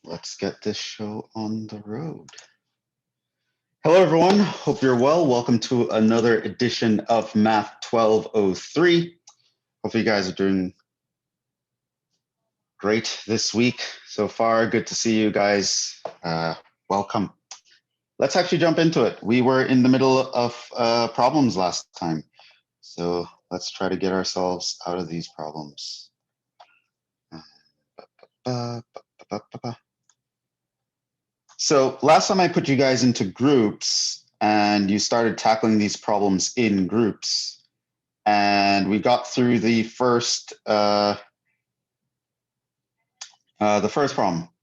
Let's get this show on the road. Hello, everyone. Hope you're well. Welcome to another edition of Math 1203. Hope you guys are doing great this week so far. Good to see you guys. Welcome. Let's actually jump into it. We were in the middle of problems last time, so let's try to get ourselves out of these problems. So last time I put you guys into groups and you started tackling these problems in groups, and we got through the first problem,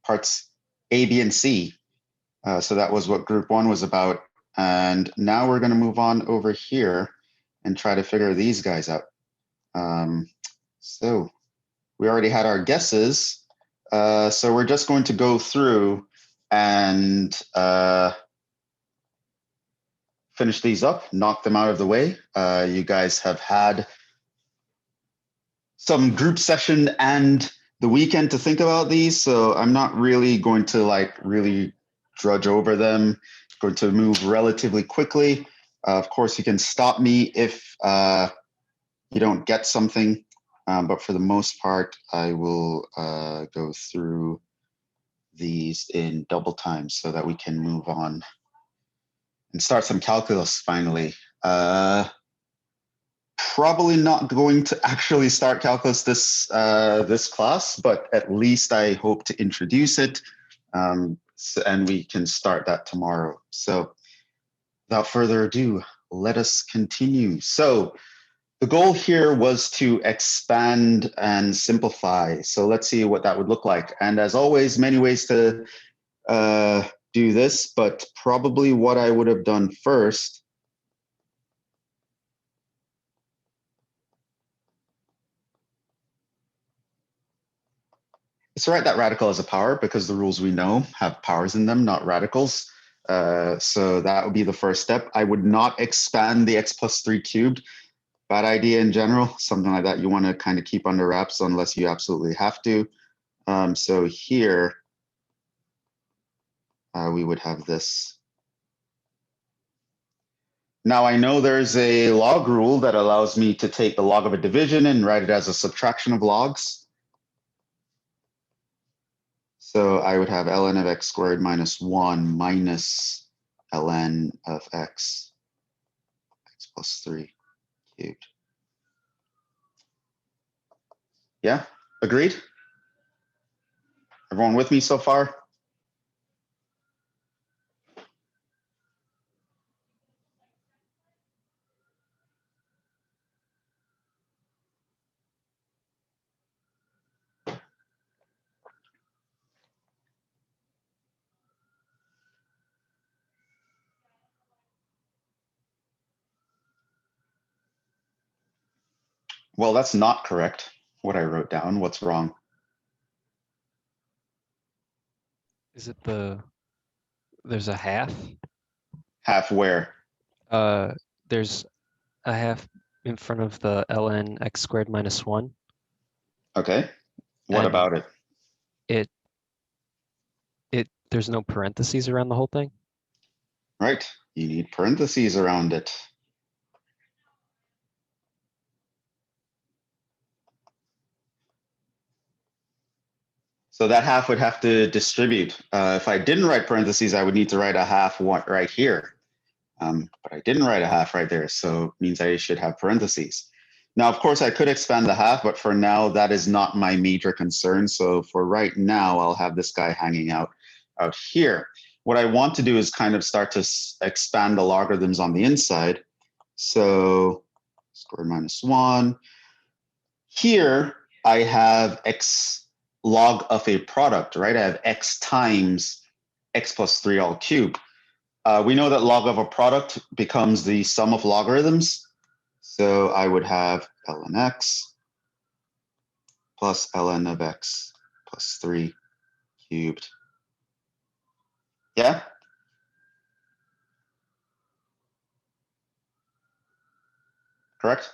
parts A, B, and C. So that was what group one was about. And now we're going to move on over here and try to figure these guys out. So we already had our guesses. So we're just going to go through and finish these up, knock them out of the way. You guys have had some group session and the weekend to think about these, so I'm not really going to really drudge over them. Going to move relatively quickly. Of course, you can stop me if you don't get something, but for the most part, I will go through these in double time so that we can move on and start some calculus finally. Probably not going to actually start calculus this class, but at least I hope to introduce it, and we can start that tomorrow. So without further ado, let us continue. So the goal here was to expand and simplify. So let's see what that would look like. And as always, many ways to do this, but probably what I would have done first is to write that radical as a power, because the rules we know have powers in them, not radicals. So that would be the first step. I would not expand the x plus 3 cubed. Bad idea in general. Something like that you want to kind of keep under wraps unless you absolutely have to. So here we would have this. Now I know there's a log rule that allows me to take the log of a division and write it as a subtraction of logs. So I would have ln of x squared minus 1 minus ln of x plus 3 cubed. Yeah, agreed? Everyone with me so far? Well, that's not correct, what I wrote down. What's wrong? Is it there's a half? Half where? There's a half in front of the ln x squared minus 1. Okay, what And about it? there's no parentheses around the whole thing? Right, you need parentheses around it. So that half would have to distribute. If I didn't write parentheses, I would need to write a half right here. But I didn't write a half right there, so it means I should have parentheses. Now, of course, I could expand the half, but for now, that is not my major concern. So for right now, I'll have this guy hanging out here. What I want to do is kind of start to expand the logarithms on the inside. So squared minus 1. Here, I have x log of a product, right? I have x times x plus 3 all cubed. We know that log of a product becomes the sum of logarithms. So I would have ln x plus ln of x plus 3 cubed. Yeah? Correct?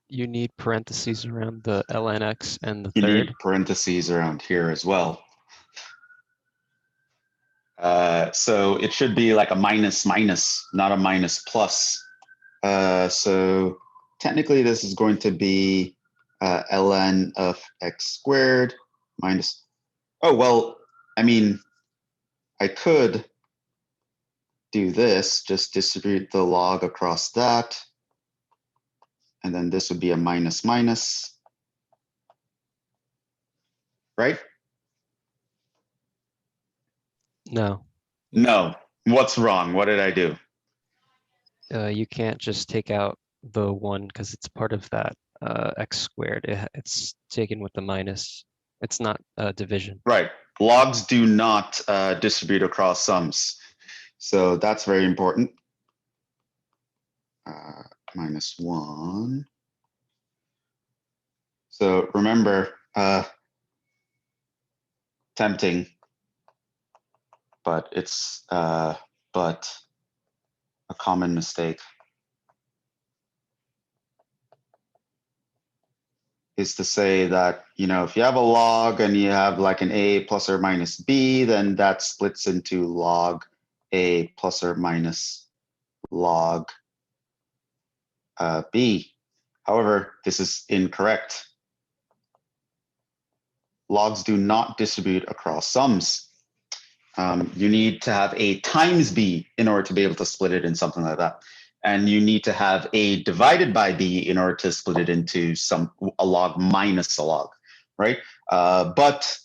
you need parentheses around the lnx and the You third. need parentheses around here as well. So it should be like a minus minus, not a minus plus. So technically this is going to be ln of x squared minus, oh, well, I mean, I could do this, just distribute the log across that. And then this would be a minus minus, right? No, No, what's wrong? What did I do? you can't just take out the 1 because it's part of that x squared. It's taken with the minus. It's not division. Right, logs do not distribute across sums. So that's very important. Minus 1. So remember, tempting, but it's but a common mistake is to say that, you know, if you have a log and you have like an a plus or minus b, then that splits into log a plus or minus log b. However, this is incorrect. Logs do not distribute across sums. You need to have a times b in order to be able to split it in something like that. And you need to have a divided by b in order to split it into a log minus a log, right? But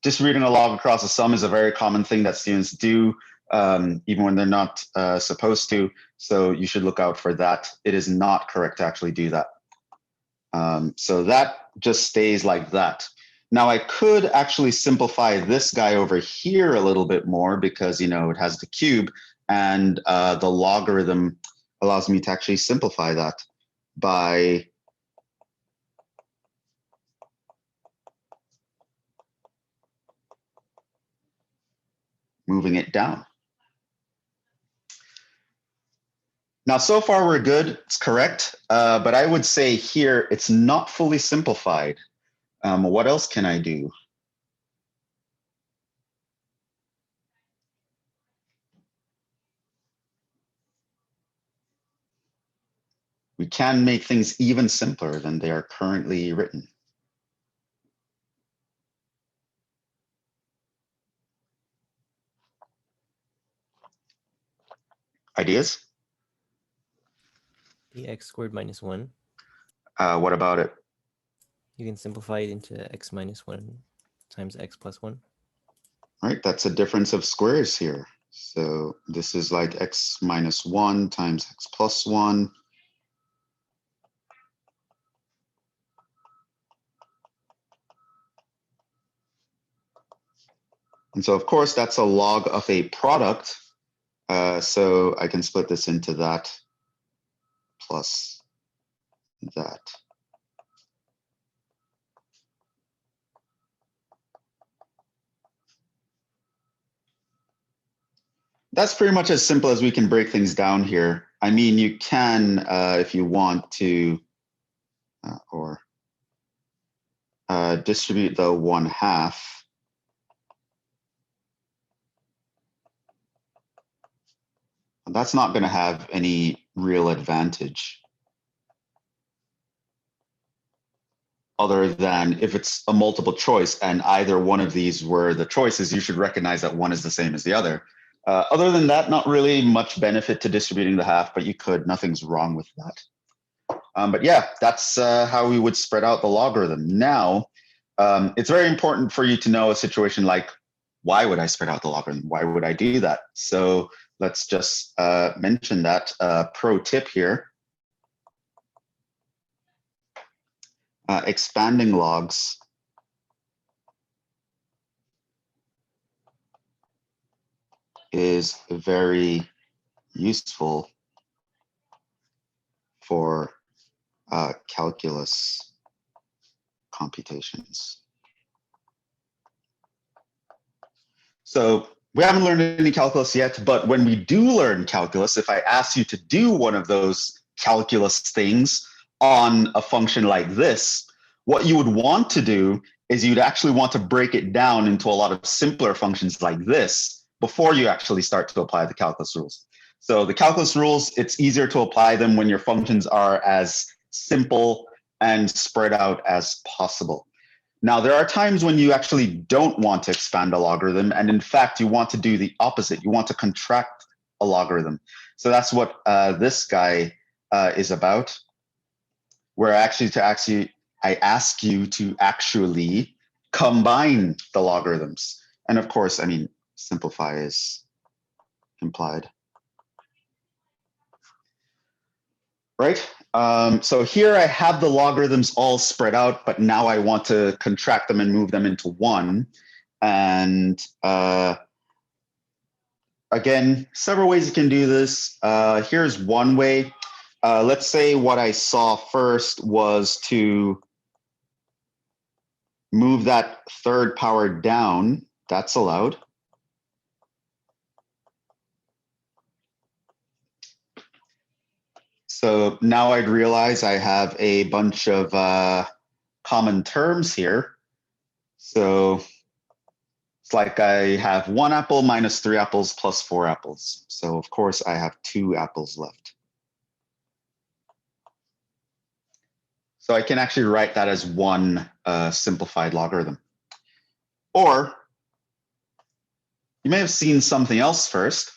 distributing a log across a sum is a very common thing that students do, even when they're not supposed to. So you should look out for that. It is not correct to actually do that. So that just stays like that. Now I could actually simplify this guy over here a little bit more because, you know, it has the cube, and the logarithm allows me to actually simplify that by moving it down. Now, so far we're good, it's correct, but I would say here it's not fully simplified. What else can I do? We can make things even simpler than they are currently written. Ideas? The x squared minus 1. What about it? You can simplify it into x minus 1 times x plus 1. Right, that's a difference of squares here. So this is like x minus 1 times x plus 1. And so, of course, that's a log of a product. So I can split this into that plus that. That's pretty much as simple as we can break things down here. I mean, you can, if you want to, distribute the 1/2. That's not going to have any real advantage other than if it's a multiple choice and either one of these were the choices, you should recognize that one is the same as the other. Other than that, not really much benefit to distributing the half, but you could. Nothing's wrong with that. But yeah, that's how we would spread out the logarithm. Now, it's very important for you to know a situation like, why would I spread out the logarithm? Why would I do that? So let's just mention that pro tip here. Expanding logs is very useful for calculus computations. So we haven't learned any calculus yet, but when we do learn calculus, if I ask you to do one of those calculus things, on a function like this, what you would want to do is you'd actually want to break it down into a lot of simpler functions like this before you actually start to apply the calculus rules. So the calculus rules, it's easier to apply them when your functions are as simple and spread out as possible. Now, there are times when you actually don't want to expand a logarithm, and in fact, you want to do the opposite. You want to contract a logarithm. So that's what this guy is about, where I ask you to actually combine the logarithms. And of course, I mean, simplify is implied. Right? So here I have the logarithms all spread out, but now I want to contract them and move them into one. And again, several ways you can do this. Here's one way. Let's say what I saw first was to move that third power down. That's allowed. So now I'd realize I have a bunch of common terms here. So it's like I have 1 apple minus 3 apples plus 4 apples. So of course I have 2 apples left. So I can actually write that as one simplified logarithm. Or you may have seen something else first.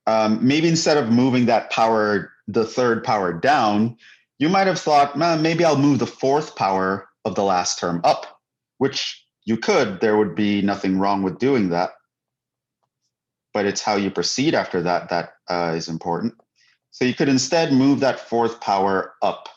Maybe instead of moving that power, the third power down, you might have thought, maybe I'll move the fourth power of the last term up, which you could. There would be nothing wrong with doing that. But it's how you proceed after that that is important. So you could instead move that fourth power up.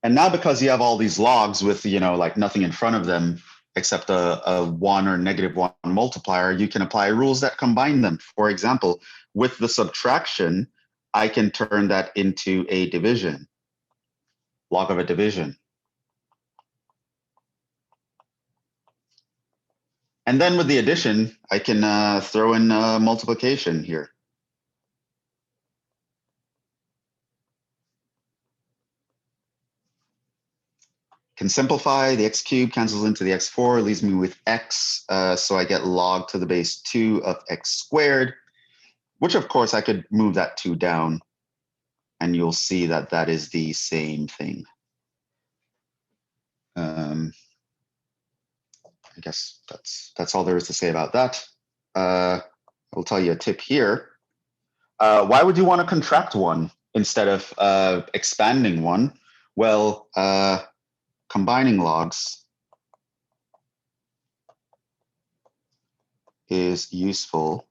And now because you have all these logs with, like nothing in front of them except a 1 or -1 multiplier, you can apply rules that combine them. For example, with the subtraction, I can turn that into a division, log of a division. And then with the addition, I can throw in multiplication here. Can simplify, the x cubed cancels into the x4, leaves me with x, so I get log to the base 2 of x squared, which of course I could move that 2 down, and you'll see that that is the same thing. I guess that's all there is to say about that. I'll tell you a tip here. Why would you want to contract one instead of expanding one? Well, combining logs is useful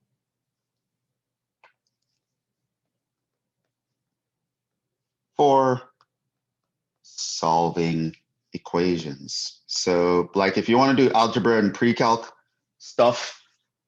for solving equations. So like if you want to do algebra and pre-calc stuff,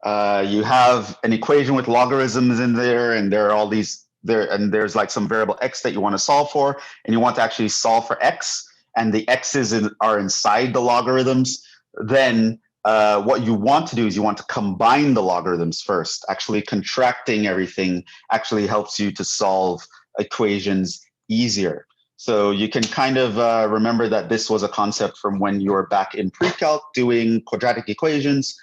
you have an equation with logarithms in there, and there are all these there, and there's like some variable x that you want to solve for, and you want to actually solve for x, and the x's are inside the logarithms. Then what you want to do is you want to combine the logarithms first. Actually contracting everything actually helps you to solve equations easier. So you can kind of remember that this was a concept from when you were back in pre-calc doing quadratic equations,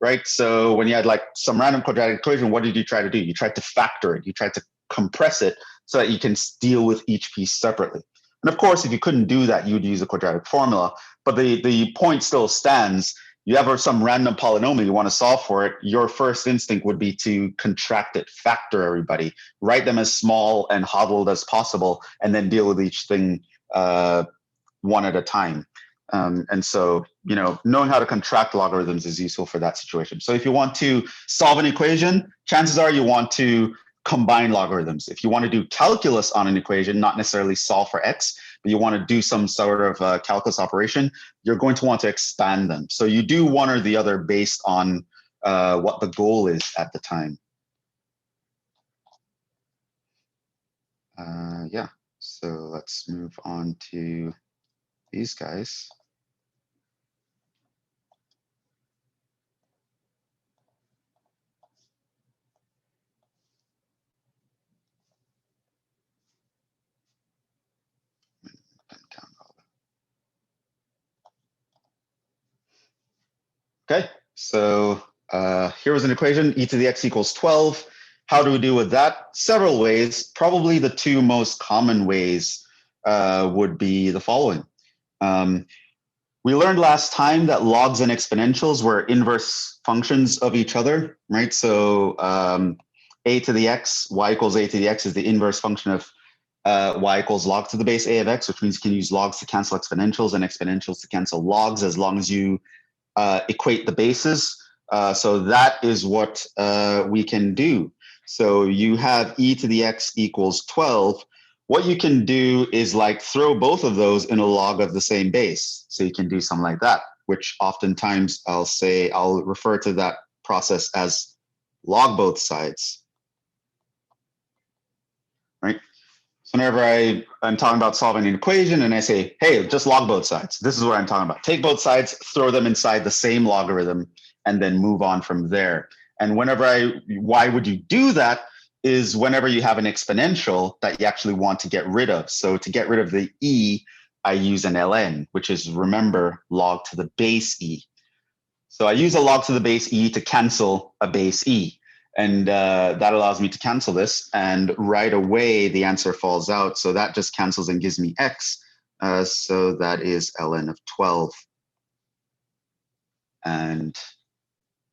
right? So when you had like some random quadratic equation, what did you try to do? You tried to factor it. You tried to compress it so that you can deal with each piece separately. And of course, if you couldn't do that, you'd use a quadratic formula. But the point still stands. You have some random polynomial you want to solve for it, your first instinct would be to contract it, factor everybody, write them as small and huddled as possible, and then deal with each thing one at a time. And so, knowing how to contract logarithms is useful for that situation. So if you want to solve an equation, chances are you want to combine logarithms. If you want to do calculus on an equation, not necessarily solve for x, but you want to do some sort of calculus operation, you're going to want to expand them. So you do one or the other based on what the goal is at the time. Yeah, so let's move on to these guys. Okay, so here was an equation, e to the x equals 12. How do we deal with that? Several ways. Probably the two most common ways would be the following. We learned last time that logs and exponentials were inverse functions of each other, right? So a to the x, y equals a to the x is the inverse function of y equals log to the base a of x, which means you can use logs to cancel exponentials and exponentials to cancel logs as long as you equate the bases. So that is what we can do. So you have e to the x equals 12. What you can do is like throw both of those in a log of the same base. So you can do something like that, which oftentimes I'll refer to that process as log both sides, right? So whenever I'm talking about solving an equation and I say, hey, just log both sides, this is what I'm talking about. Take both sides, throw them inside the same logarithm, and then move on from there. And why would you do that is whenever you have an exponential that you actually want to get rid of. So to get rid of the e, I use an ln, which is, remember, log to the base e. So I use a log to the base e to cancel a base e. And that allows me to cancel this. And right away, the answer falls out. So that just cancels and gives me x. So that is ln of 12. And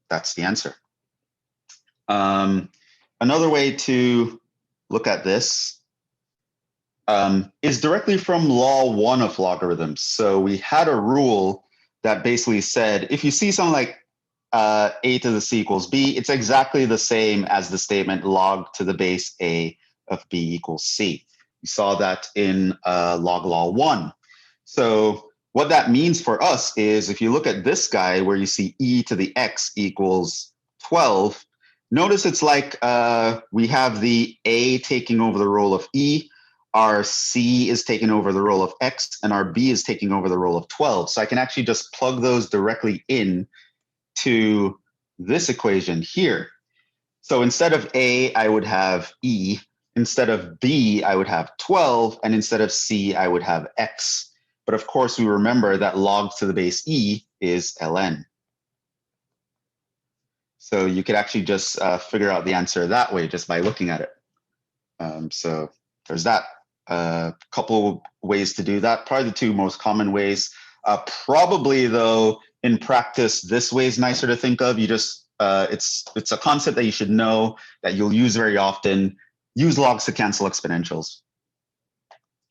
that's the answer. Another way to look at this is directly from law 1 of logarithms. So we had a rule that basically said, if you see something like a to the c equals b, it's exactly the same as the statement log to the base a of b equals c. We saw that in log law 1. So what that means for us is if you look at this guy where you see e to the x equals 12, notice it's like we have the a taking over the role of e, our c is taking over the role of x, and our b is taking over the role of 12. So I can actually just plug those directly in to this equation here. So instead of a, I would have e. Instead of b, I would have 12. And instead of c, I would have x. But of course, we remember that log to the base e is ln. So you could actually just figure out the answer that way just by looking at it. So there's that. Couple ways to do that. Probably the two most common ways. Probably though, in practice, this way is nicer to think of. You just it's a concept that you should know that you'll use very often. Use logs to cancel exponentials,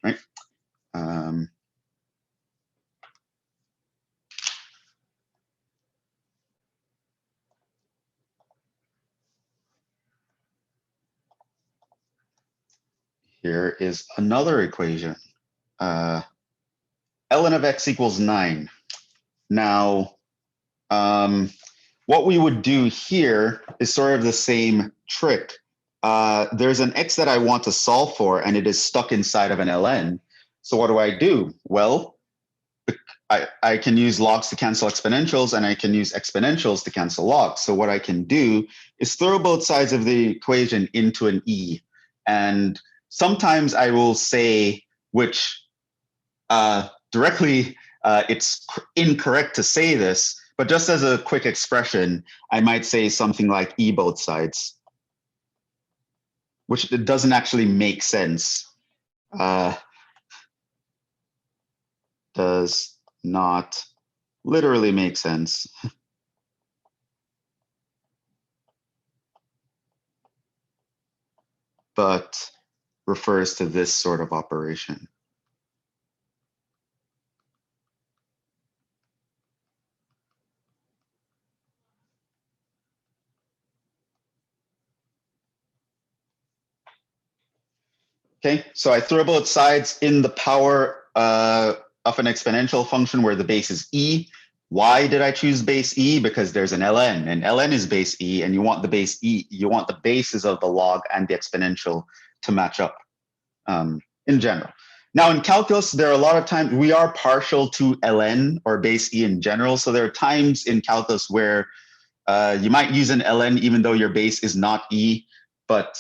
right? Here is another equation. Ln of x equals 9. Now, what we would do here is sort of the same trick. There's an x that I want to solve for, and it is stuck inside of an ln. So what do? Well, I can use logs to cancel exponentials, and I can use exponentials to cancel logs. So what I can do is throw both sides of the equation into an e. And sometimes I will say, which directly, it's incorrect to say this, but just as a quick expression, I might say something like e both sides, which doesn't actually make sense. Does not literally make sense. But refers to this sort of operation. Okay, so I throw both sides in the power of an exponential function where the base is e. Why did I choose base e? Because there's an ln, and ln is base e, and you want the base e, you want the bases of the log and the exponential to match up in general. Now in calculus, there are a lot of times we are partial to ln or base e in general. So there are times in calculus where you might use an ln even though your base is not e, but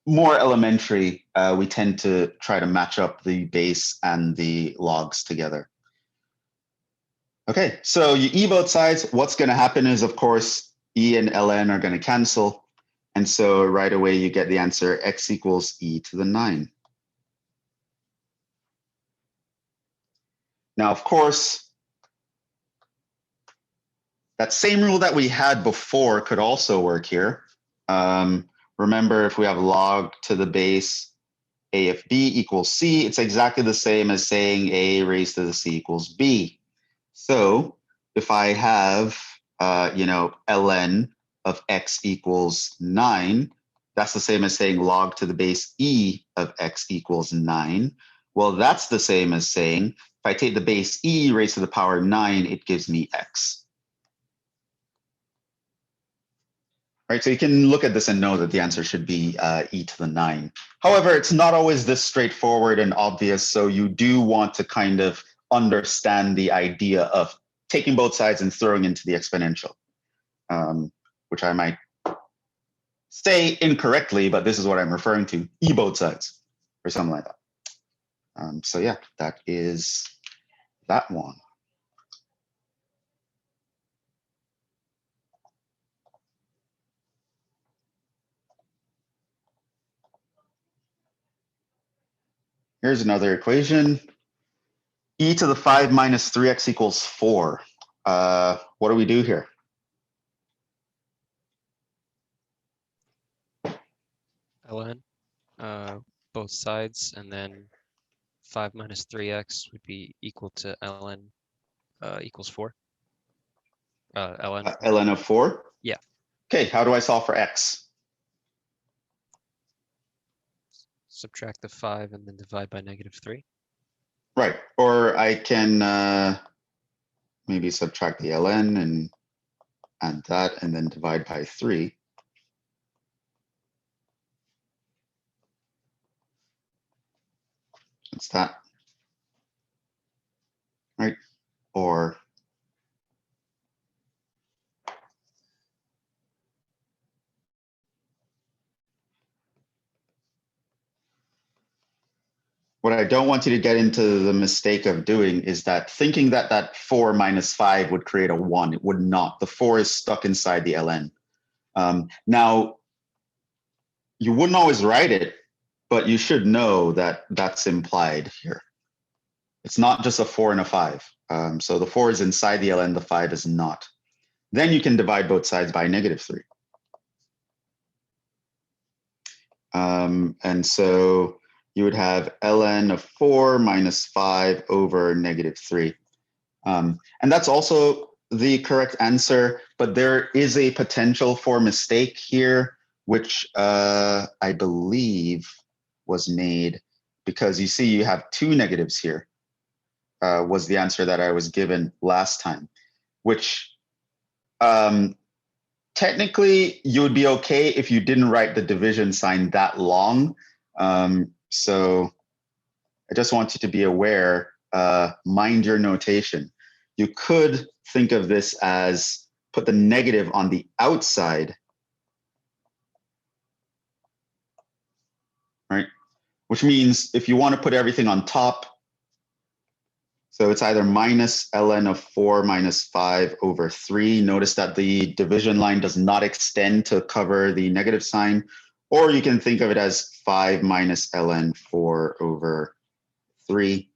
more elementary, we tend to try to match up the base and the logs together. Okay, so you e both sides. What's going to happen is, of course, e and ln are going to cancel. And so right away you get the answer x equals e to the 9. Now, of course, that same rule that we had before could also work here. Remember, if we have log to the base a of b equals c, it's exactly the same as saying a raised to the c equals b. So if I have, ln of x equals 9, that's the same as saying log to the base e of x equals 9. Well, that's the same as saying if I take the base e raised to the power 9, it gives me x. Right, so you can look at this and know that the answer should be e to the 9. However, it's not always this straightforward and obvious, so you do want to kind of understand the idea of taking both sides and throwing into the exponential, which I might say incorrectly, but this is what I'm referring to, e both sides, or something like that. So yeah, that is that one. Here's another equation. E to the 5 minus 3x equals 4. What do we do here? ln, both sides, and then 5 minus 3x would be equal to ln equals 4. ln 4. ln of 4? Yeah. Okay, how do I solve for x? Subtract the 5 and then divide by -3. Right, or I can maybe subtract the ln and add that and then divide by 3. That's that. Right, or what I don't want you to get into the mistake of doing is that thinking that that 4 minus 5 would create a 1. It would not. The 4 is stuck inside the ln. Now, you wouldn't always write it, but you should know that that's implied here. It's not just a 4 and a 5. So the 4 is inside the ln, the 5 is not. Then you can divide both sides by -3. And so you would have ln of 4 minus 5 over -3. And that's also the correct answer, but there is a potential for mistake here, which I believe was made because you see you have 2 negatives here, was the answer that I was given last time, which technically you would be okay if you didn't write the division sign that long. So I just want you to be aware, mind your notation. You could think of this as put the negative on the outside, right? Which means if you want to put everything on top, so it's either minus ln of 4 minus 5 over 3. Notice that the division line does not extend to cover the negative sign, or you can think of it as 5 minus ln 4 over 3.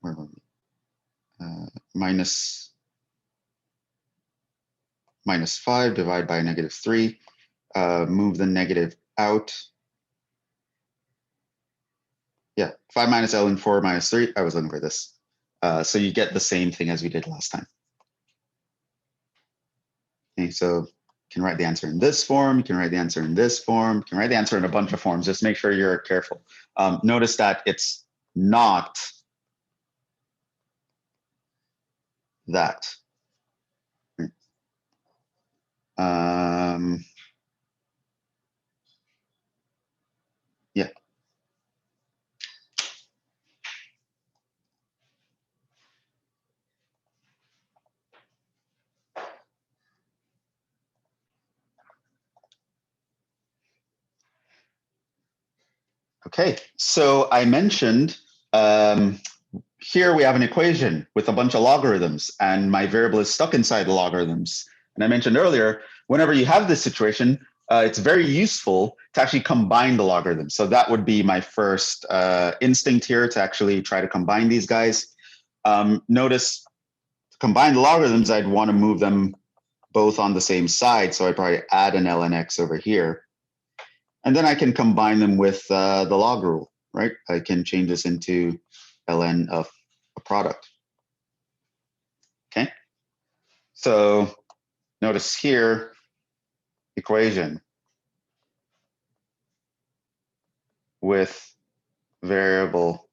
Where were we? Minus 5 divided by -3. Move the negative out. Yeah, 5 minus ln 4 minus 3. I was looking for this. So you get the same thing as we did last time. Okay, so you can write the answer in this form. You can write the answer in this form. You can write the answer in a bunch of forms. Just make sure you're careful. Notice that it's not that. Yeah. Okay, so I mentioned here we have an equation with a bunch of logarithms, and my variable is stuck inside the logarithms. And I mentioned earlier, whenever you have this situation, it's very useful to actually combine the logarithms. So that would be my first instinct here, to actually try to combine these guys. Notice, to combine the logarithms, I'd want to move them both on the same side. So I'd probably add an ln x over here. And then I can combine them with the log rule, right? I can change this into ln of a product. Okay. So notice here, equation with variable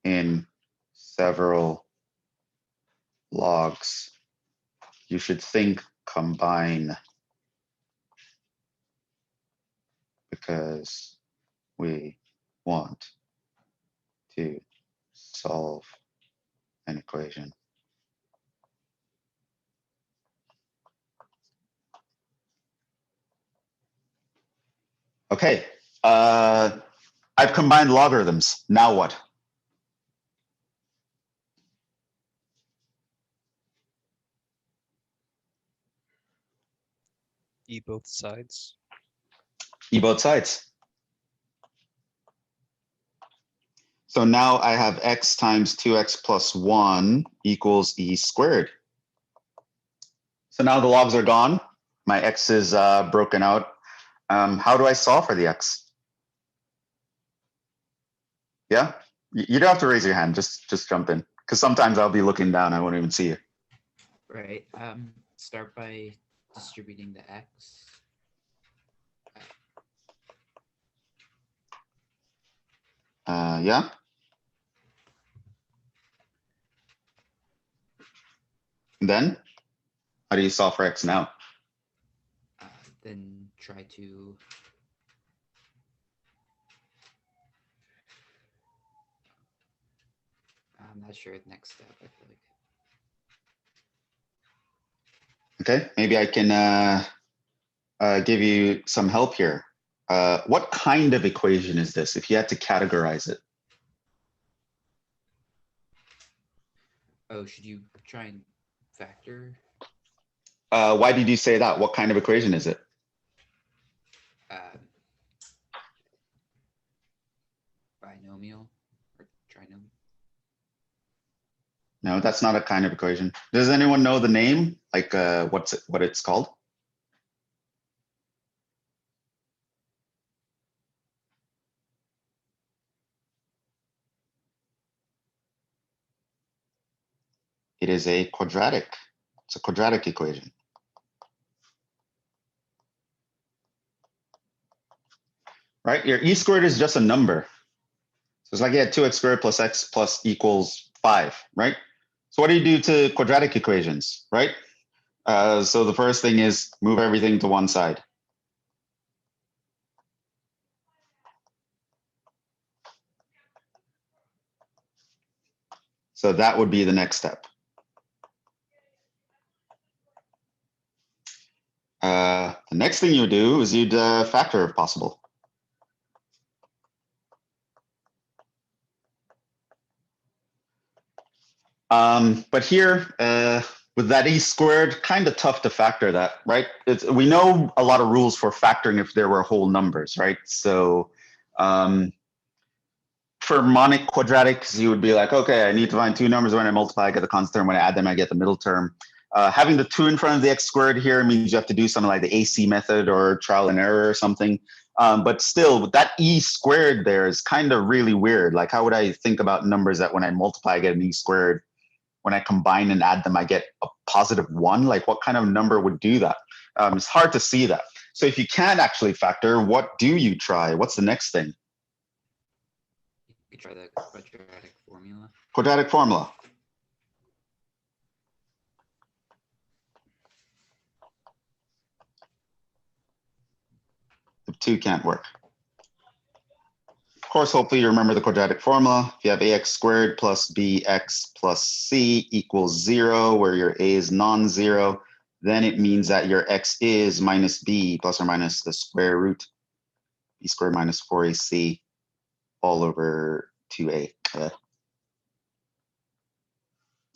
in several logs. You should think combine, because we want to solve an equation. Okay, I've combined logarithms. Now what? E both sides. E both sides. So now I have x times 2x plus 1 equals e squared. So now the logs are gone. My x is broken out. How do I solve for the x? Yeah, you don't have to raise your hand. Just jump in, because sometimes I'll be looking down. I won't even see you. Right. Start by distributing the x. Yeah. And then, how do you solve for x now? Then try to I'm not sure the next step. I feel like. Okay, maybe I can give you some help here. What kind of equation is this, if you had to categorize it? Oh, should you try and factor? Why did you say that? What kind of equation is it? Binomial or trinomial? No, that's not a kind of equation. Does anyone know the name? Like what it's called? It is a quadratic. It's a quadratic equation. Right? Your e squared is just a number. So it's like you had 2x squared plus x plus equals 5, right? So what do you do to quadratic equations, right? So the first thing is move everything to one side. So that would be the next step. The next thing you would do is you'd factor if possible. But here, with that e squared, kind of tough to factor that, right? We know a lot of rules for factoring if there were whole numbers, right? So for harmonic quadratics, you would be like, okay, I need to find two numbers. When I multiply, I get the constant term. When I add them, I get the middle term. Having the 2 in front of the x squared here means you have to do something like the AC method or trial and error or something. But still, with that e squared there is kind of really weird. Like, how would I think about numbers that when I multiply, I get an e squared? When I combine and add them, I get a +1. Like, what kind of number would do that? It's hard to see that. So if you can't actually factor, what do you try? What's the next thing? You could try the quadratic formula. Quadratic formula. The 2 can't work. Of course, hopefully you remember the quadratic formula. If you have ax squared plus bx plus c equals 0, where your a is non-zero, then it means that your x is minus b plus or minus the square root b squared minus 4ac all over 2a.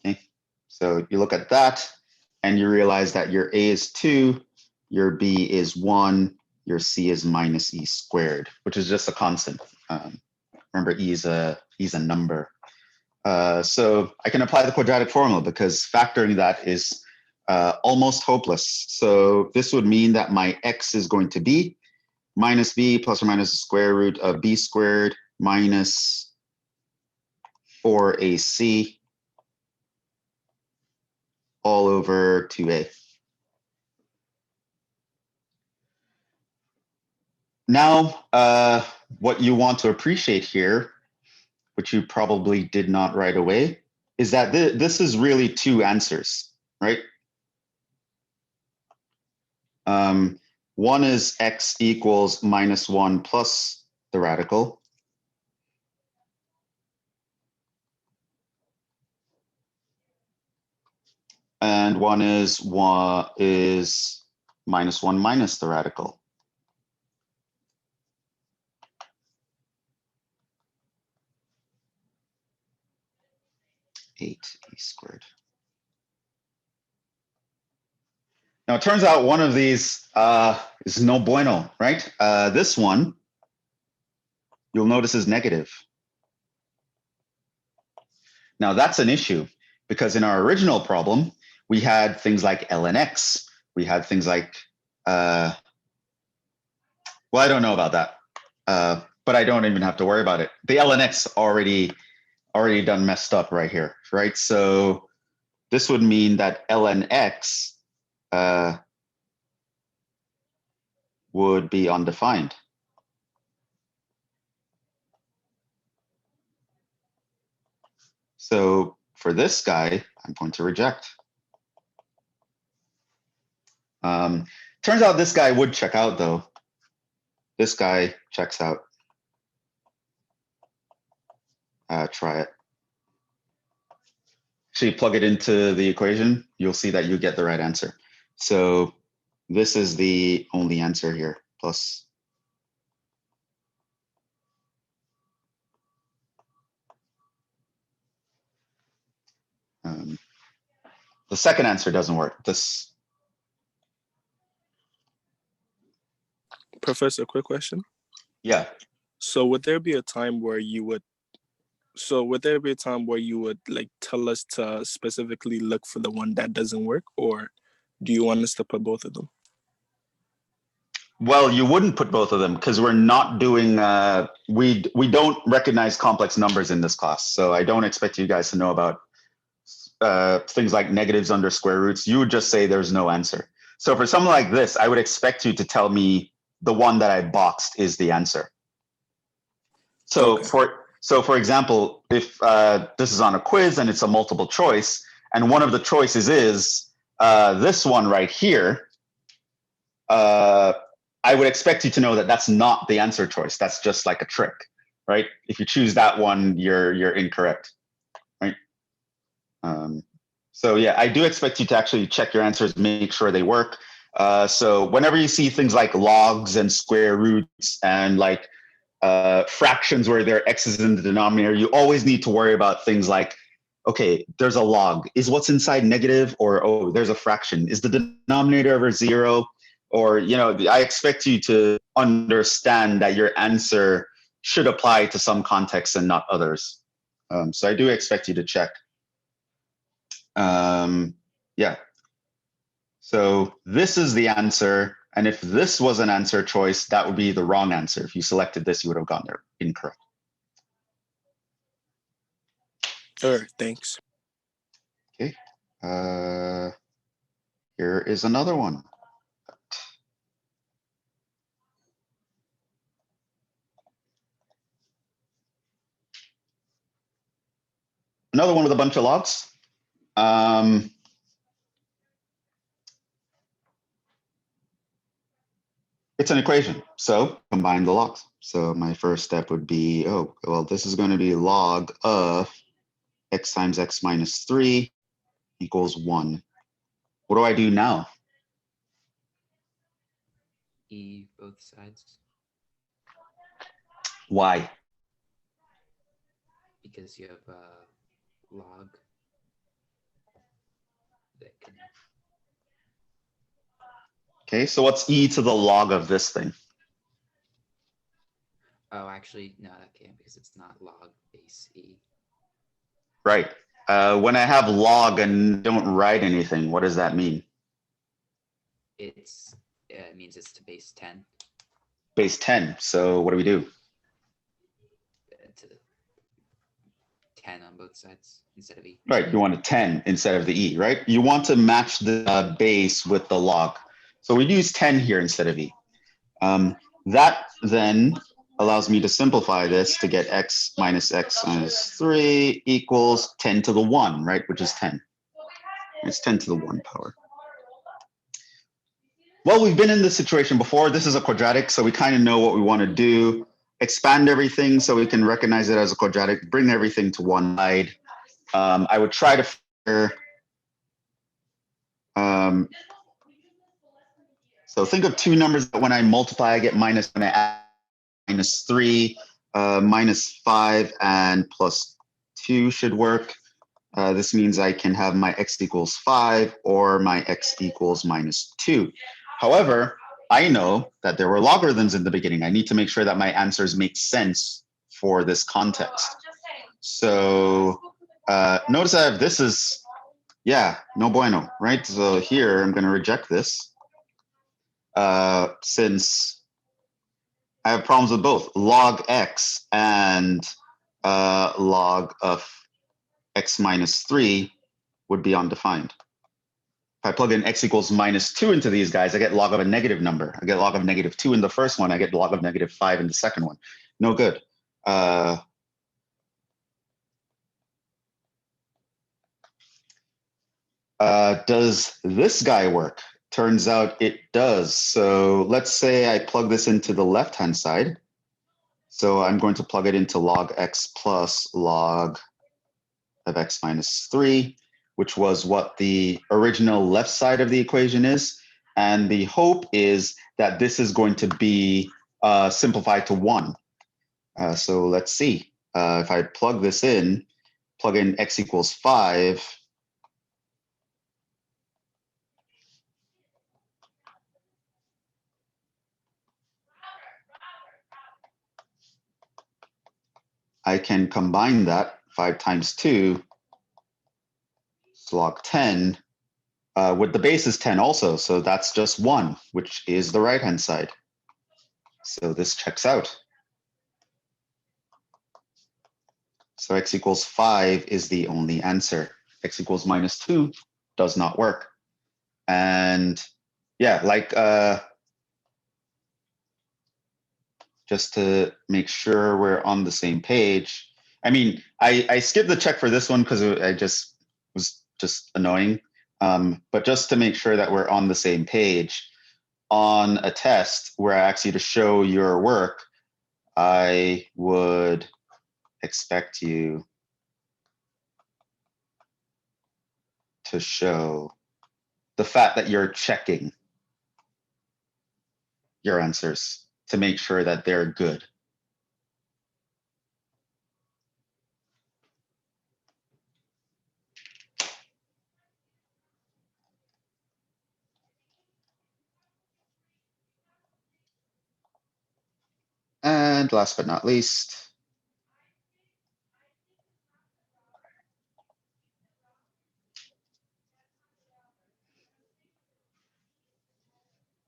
Okay, so you look at that and you realize that your a is 2, your b is 1, your c is minus e squared, which is just a constant. Remember, e is a number. So I can apply the quadratic formula because factoring that is almost hopeless. So this would mean that my x is going to be minus b plus or minus the square root of b squared minus 4ac all over 2a. Now, what you want to appreciate here, which you probably did not right away, is that this is really two answers, right? One is x equals minus 1 plus the radical. And one is minus 1 minus the radical. E squared. Now it turns out one of these is no bueno, right? This one, you'll notice, is negative. Now that's an issue because in our original problem, we had things like ln x. We had things like, well, I don't know about that, but I don't even have to worry about it. The ln x already done messed up right here, right? So this would mean that ln x would be undefined. So for this guy, I'm going to reject. Turns out this guy would check out though. This guy checks out. Try it. Actually, plug it into the equation. You'll see that you get the right answer. So this is the only answer here, plus. The second answer doesn't work. This. Professor, quick question. Yeah. So would there be a time where you would like tell us to specifically look for the one that doesn't work, or do you want us to put both of them? Well, you wouldn't put both of them because we're not doing, we don't recognize complex numbers in this class. So I don't expect you guys to know about things like negatives under square roots. You would just say there's no answer. So for something like this, I would expect you to tell me the one that I boxed is the answer. So Okay. for example, if this is on a quiz and it's a multiple choice, and one of the choices is this one right here, I would expect you to know that that's not the answer choice. That's just like a trick, right? If you choose that one, you're incorrect, right? So yeah, I do expect you to actually check your answers, make sure they work. So whenever you see things like logs and square roots and like fractions where there are x's in the denominator, you always need to worry about things like, okay, there's a log. Is what's inside negative? Or, oh, there's a fraction. Is the denominator ever 0? Or, you know, I expect you to understand that your answer should apply to some contexts and not others. So I do expect you to check. Yeah. So this is the answer. And if this was an answer choice, that would be the wrong answer. If you selected this, you would have gotten it incorrect. All right, thanks. Okay. Here is another one. Another one with a bunch of logs. It's an equation, so combine the logs. So my first step would be, oh, well, this is going to be log of x times x minus 3 equals 1. What do I do now? E both sides. Why? Because you have log that can. Okay, so what's e to the log of this thing? Oh, actually, no, that can't because it's not log base e. Right. When I have log and don't write anything, what does that mean? It means it's to base 10. Base 10. So what do we do? To 10 on both sides instead of e. Right, you want a 10 instead of the e, right? You want to match the base with the log. So we use 10 here instead of e. That then allows me to simplify this to get x minus 3 equals 10 to the 1, right? Which is 10. It's 10 to the 1 power. Well, we've been in this situation before. This is a quadratic, so we kind of know what we want to do. Expand everything so we can recognize it as a quadratic, bring everything to one side. I would try to figure, so think of two numbers that when I multiply, I get minus, when I add minus 3, minus 5, and plus 2 should work. This means I can have my x equals 5 or my x equals minus 2. However, I know that there were logarithms in the beginning. I need to make sure that my answers make sense for this context. So notice I have this is, yeah, no bueno, right? So here I'm going to reject this since I have problems with both log x and log of x minus 3 would be undefined. If I plug in x equals minus 2 into these guys, I get log of a negative number. I get log of negative 2 in the first one. I get log of negative 5 in the second one. No good. Does this guy work? Turns out it does. So let's say I plug this into the left-hand side. So I'm going to plug it into log x plus log of x minus 3, which was what the original left side of the equation is. And the hope is that this is going to be simplified to 1. So let's see. If I plug this in, plug in x equals 5, I can combine that 5 times 2, it's log 10, with the base is 10 also. So that's just 1, which is the right-hand side. So this checks out. So x equals 5 is the only answer. X equals minus 2 does not work. And yeah, like just to make sure we're on the same page. I mean, I skipped the check for this one because I just was just annoying. But just to make sure that we're on the same page, on a test where I ask you to show your work, I would expect you to show the fact that you're checking your answers to make sure that they're good. And last but not least,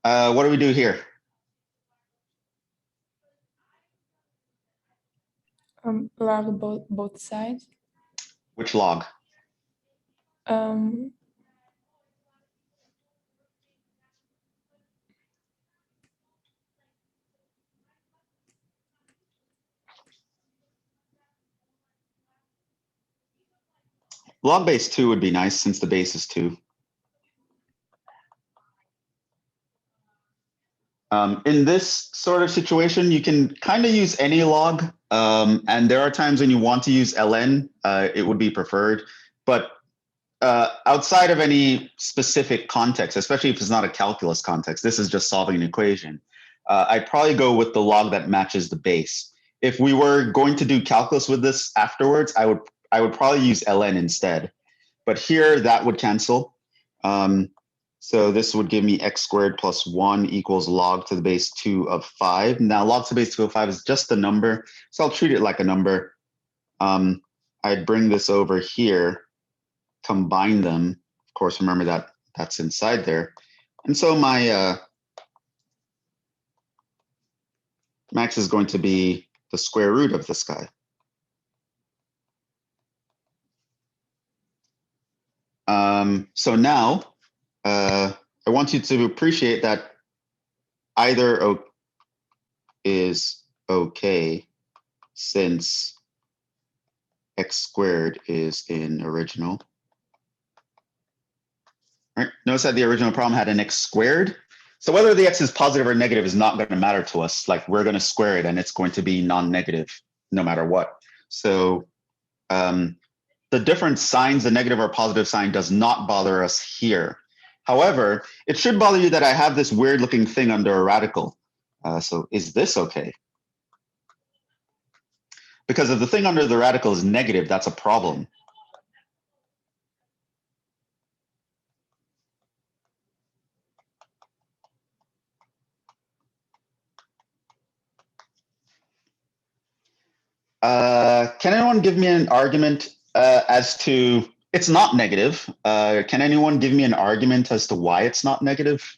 what do we do here? Log both sides. Which log? Log base 2 would be nice since the base is 2. In this sort of situation, you can kind of use any log. And there are times when you want to use ln, it would be preferred. But outside of any specific context, especially if it's not a calculus context, this is just solving an equation. I'd probably go with the log that matches the base. If we were going to do calculus with this afterwards, I would probably use ln instead. But here that would cancel. So this would give me x squared plus 1 equals log to the base 2 of 5. Now log to the base 2 of 5 is just a number, so I'll treat it like a number. I'd bring this over here, combine them. Of course, remember that that's inside there. And so my max is going to be the square root of this guy. So now I want you to appreciate that either is okay since x squared is in original. Right? Notice that the original problem had an x squared. So whether the x is positive or negative is not going to matter to us. Like we're going to square it and it's going to be non-negative no matter what. So the different signs, the negative or positive sign, does not bother us here. However, it should bother you that I have this weird looking thing under a radical. So is this okay? Because if the thing under the radical is negative, that's a problem. Can anyone give me an argument as to, it's not negative. Can anyone give me an argument as to why it's not negative?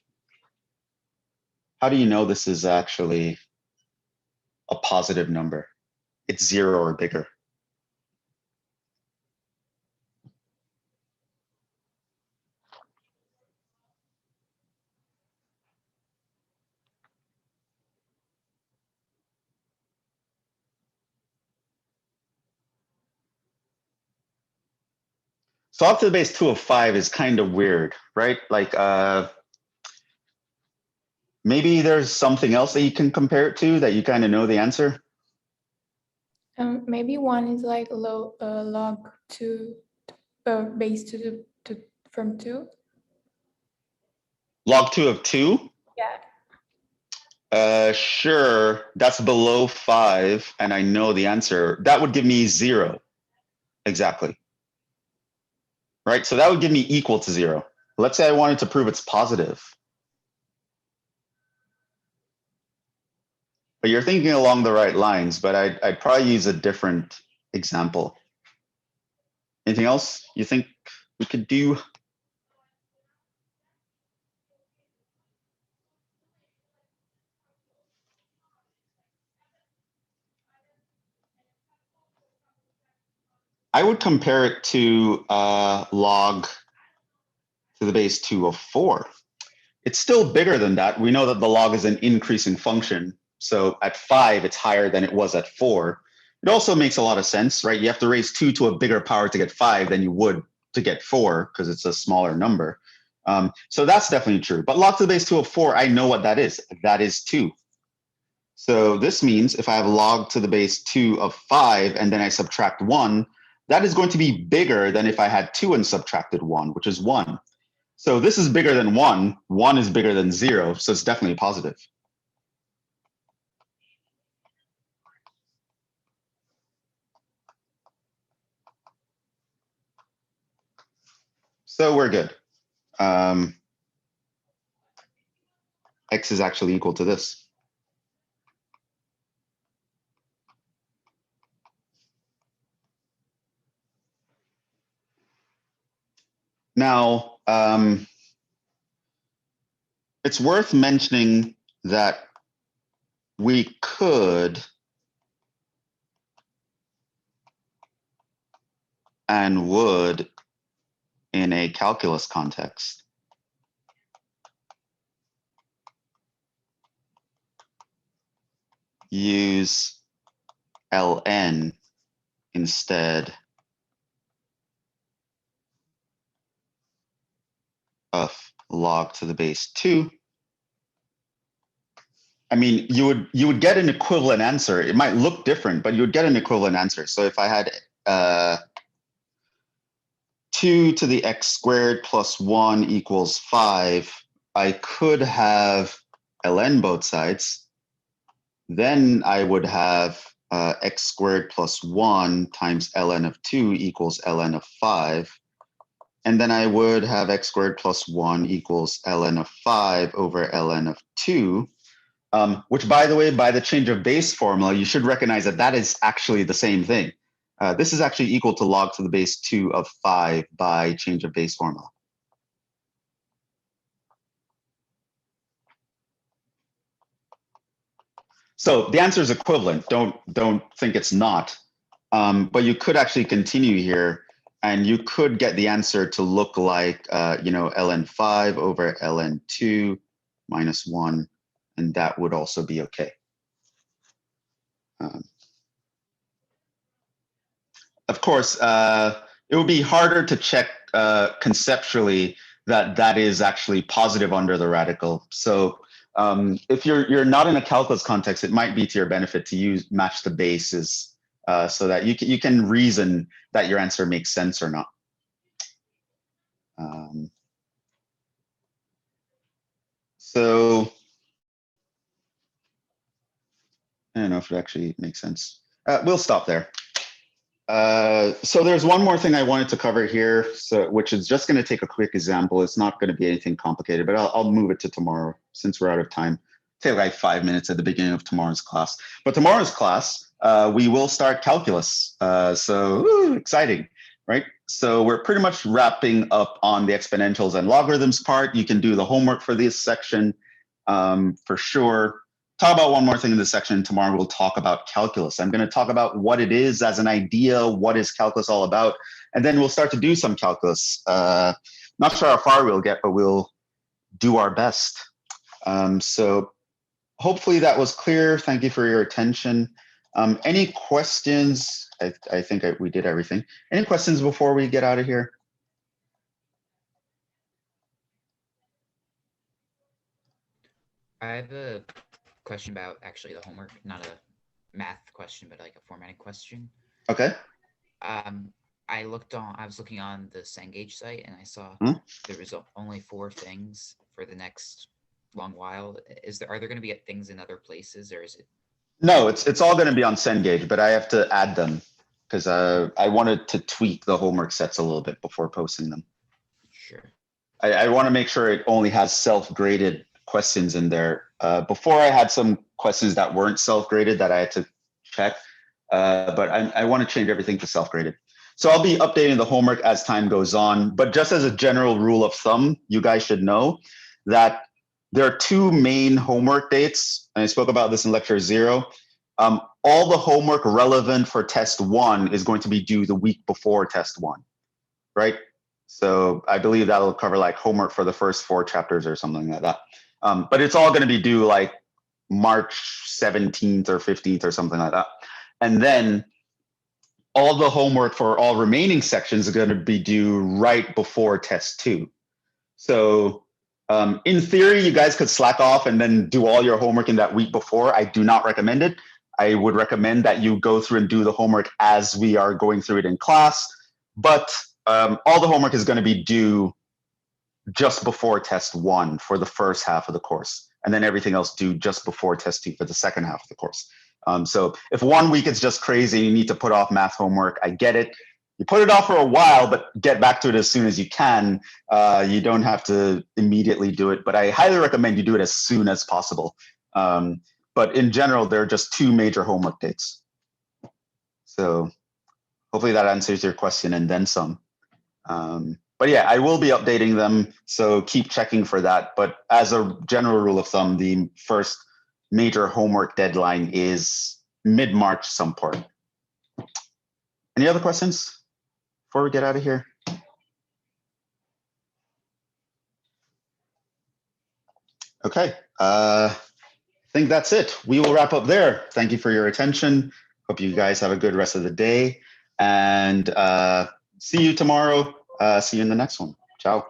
How do you know this is actually a positive number? It's 0 or bigger. So log to the base 2 of 5 is kind of weird, right? Like maybe there's something else that you can compare it to that you kind of know the answer. Maybe 1 is like log 2 base to from 2. Log 2 of 2? Yeah. Sure, that's below 5, and I know the answer. That would give me 0. Exactly. Right, so that would give me equal to 0. Let's say I wanted to prove it's positive. But you're thinking along the right lines, but I'd probably use a different example. Anything else you think we could do? I would compare it to log to the base 2 of 4. It's still bigger than that. We know that the log is an increasing function. So at 5, it's higher than it was at 4. It also makes a lot of sense, right? You have to raise 2 to a bigger power to get 5 than you would to get 4 because it's a smaller number. So that's definitely true. But log to the base 2 of 4, I know what that is. That is 2. So this means if I have log to the base 2 of 5 and then I subtract 1, that is going to be bigger than if I had 2 and subtracted 1, which is 1. So this is bigger than 1. 1 is bigger than 0, so it's definitely positive. So we're good. X is actually equal to this. Now, it's worth mentioning that we could and would, in a calculus context, use ln instead of log to the base 2. I mean, you would get an equivalent answer. It might look different, but you would get an equivalent answer. So if I had 2 to the x squared plus 1 equals 5, I could have ln both sides. Then I would have x squared plus 1 times ln of 2 equals ln of 5. And then I would have x squared plus 1 equals ln of 5 over ln of 2, which, by the way, by the change of base formula, you should recognize that that is actually the same thing. This is actually equal to log to the base 2 of 5 by change of base formula. So the answer is equivalent. Don't think it's not. But you could actually continue here, and you could get the answer to look like ln 5 over ln 2 minus 1, and that would also be okay. Of course, it would be harder to check conceptually that that is actually positive under the radical. So if you're not in a calculus context, it might be to your benefit to match the bases so that you can reason that your answer makes sense or not. So I don't know if it actually makes sense. We'll stop there. So there's one more thing I wanted to cover here, which is just going to take a quick example. It's not going to be anything complicated, but I'll move it to tomorrow since we're out of time. Take like 5 minutes at the beginning of tomorrow's class. But tomorrow's class, we will start calculus. So exciting, right? So we're pretty much wrapping up on the exponentials and logarithms part. You can do the homework for this section for sure. Talk about one more thing in this section. Tomorrow we'll talk about calculus. I'm going to talk about what it is as an idea, what is calculus all about, and then we'll start to do some calculus. Not sure how far we'll get, but we'll do our best. So hopefully that was clear. Thank you for your attention. Any questions? I think we did everything. Any questions before we get out of here? I have a question about actually the homework, not a math question, but like a formatting question. Okay. I was looking on the Cengage site and I saw there was only 4 things for the next long while. Are there going to be things in other places, or is it? No, it's all going to be on Cengage, but I have to add them because I wanted to tweak the homework sets a little bit before posting them. Sure. I want to make sure it only has self-graded questions in there. Before I had some questions that weren't self-graded that I had to check, but I want to change everything to self-graded. So I'll be updating the homework as time goes on, but just as a general rule of thumb, you guys should know that there are 2 main homework dates, and I spoke about this in lecture 0. All the homework relevant for test 1 is going to be due the week before test 1, right? So I believe that'll cover like homework for the first 4 chapters or something like that. But it's all going to be due like March 17th or 15th or something like that. And then all the homework for all remaining sections are going to be due right before test 2. So in theory, you guys could slack off and then do all your homework in that week before. I do not recommend it. I would recommend that you go through and do the homework as we are going through it in class. But all the homework is going to be due just before test 1 for the first half of the course, and then everything else due just before test 2 for the second half of the course. So if 1 week is just crazy, you need to put off math homework, I get it. You put it off for a while, but get back to it as soon as you can. You don't have to immediately do it, but I highly recommend you do it as soon as possible. But in general, there are just 2 major homework dates. So hopefully that answers your question and then some. But yeah, I will be updating them, so keep checking for that. But as a general rule of thumb, the first major homework deadline is mid-March some part. Any other questions before we get out of here? Okay, I think that's it. We will wrap up there. Thank you for your attention. Hope you guys have a good rest of the day, and see you tomorrow. See you in the next one. Ciao.